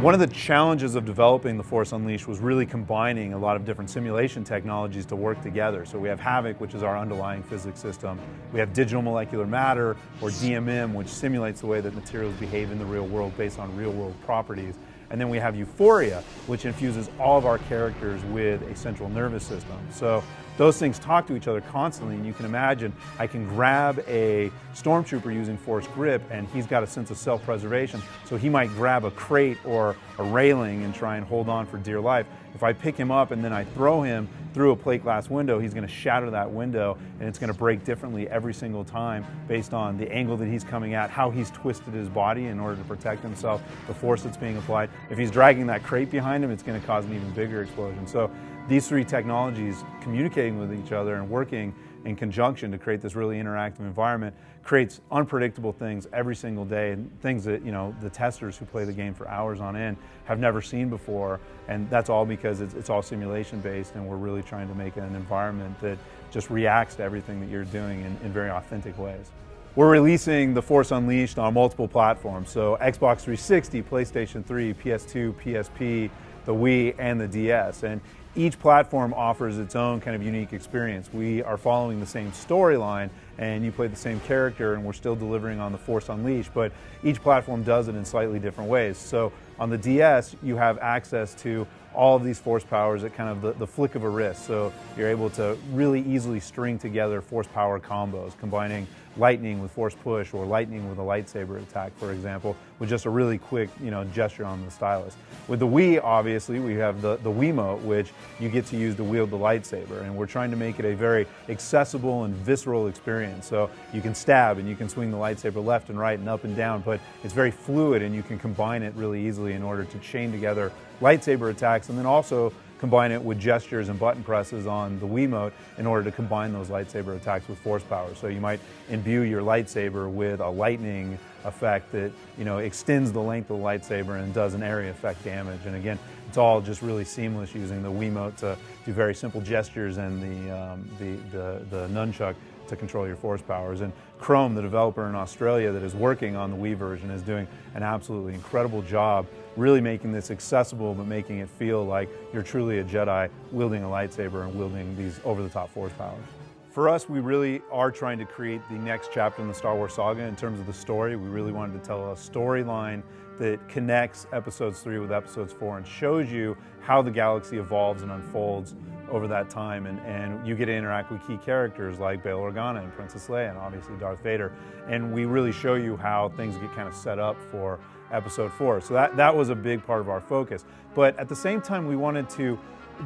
One of the challenges of developing The Force Unleashed was really combining a lot of different simulation technologies to work together. So we have Havok, which is our underlying physics system. We have digital molecular matter, or DMM, which simulates the way that materials behave in the real world based on real world properties. And then we have Euphoria, which infuses all of our characters with a central nervous system. So those things talk to each other constantly, and you can imagine I can grab a stormtrooper using Force Grip, and he's got a sense of self-preservation, so he might grab a crate or a railing and try and hold on for dear life. If I pick him up and then I throw him through a plate glass window, he's going to shatter that window, and it's going to break differently every single time based on the angle that he's coming at, how he's twisted his body in order to protect himself, the force that's being applied. If he's dragging that crate behind him, it's going to cause an even bigger explosion. So these three technologies communicating with each other and working in conjunction to create this really interactive environment creates unpredictable things every single day, and things that, you know, the testers who play the game for hours on end have never seen before. And that's all because it's all simulation based, and we're really trying to make an environment that just reacts to everything that you're doing in very authentic ways. We're releasing The Force Unleashed on multiple platforms, so Xbox 360, PlayStation 3, PS2, PSP, the Wii, and the DS. And each platform offers its own kind of unique experience. We are following the same storyline, and you play the same character, and we're still delivering on The Force Unleashed, but each platform does it in slightly different ways. So on the DS, you have access to all of these force powers at kind of the flick of a wrist. So you're able to really easily string together force power combos, combining lightning with force push or lightning with a lightsaber attack, for example, with just a really quick, you know, gesture on the stylus. With the Wii, obviously, we have the Wiimote, which you get to use to wield the lightsaber, and we're trying to make it a very accessible and visceral experience. So you can stab and you can swing the lightsaber left and right and up and down, but it's very fluid, and you can combine it really easily in order to chain together lightsaber attacks, and then also combine it with gestures and button presses on the Wiimote in order to combine those lightsaber attacks with force power. So you might imbue your lightsaber with a lightning effect that, you know, extends the length of the lightsaber and does an area effect damage. And again, it's all just really seamless using the Wiimote to do very simple gestures and the nunchuck to control your force powers. And Chrome, the developer in Australia that is working on the Wii version, is doing an absolutely incredible job really making this accessible, but making it feel like you're truly a Jedi wielding a lightsaber and wielding these over-the-top force powers. For us, we really are trying to create the next chapter in the Star Wars saga in terms of the story. We really wanted to tell a storyline that connects episodes 3 with episodes 4 and shows you how the galaxy evolves and unfolds over that time, and you get to interact with key characters like Bail Organa and Princess Leia and obviously Darth Vader, and we really show you how things get kind of set up for episode 4. So that was a big part of our focus. But at the same time, we wanted to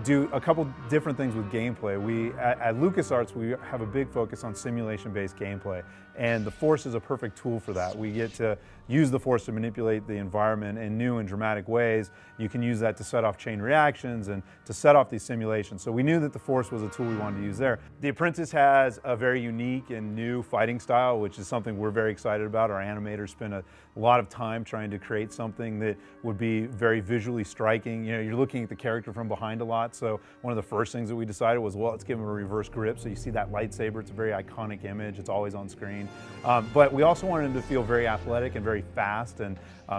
do a couple different things with gameplay. At LucasArts, we have a big focus on simulation-based gameplay, and the Force is a perfect tool for that. We get to use the Force to manipulate the environment in new and dramatic ways. You can use that to set off chain reactions and to set off these simulations. So we knew that the Force was a tool we wanted to use there. The Apprentice has a very unique and new fighting style, which is something we're very excited about. Our animators spent a lot of time trying to create something that would be very visually striking. You know, you're looking at the character from behind a lot, so one of the first things that we decided was, well, let's give him a reverse grip. So you see that lightsaber, it's a very iconic image, it's always on screen. But we also wanted him to feel very athletic and very fast and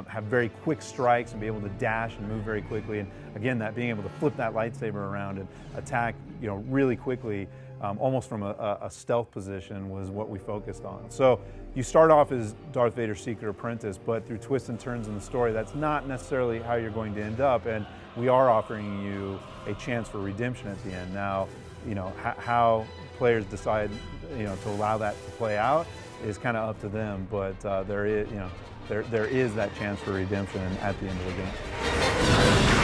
have very quick strikes and be able to dash and move very quickly. And again, that being able to flip that lightsaber around and attack, you know, really quickly, almost from a stealth position, was what we focused on. So you start off as Darth Vader's secret apprentice, but through twists and turns in the story, that's not necessarily how you're going to end up. And we are offering you a chance for redemption at the end. Now, you know, how players decide, you know, to allow that to play out is kind of up to them. But there is, you know, there is that chance for redemption at the end of the game.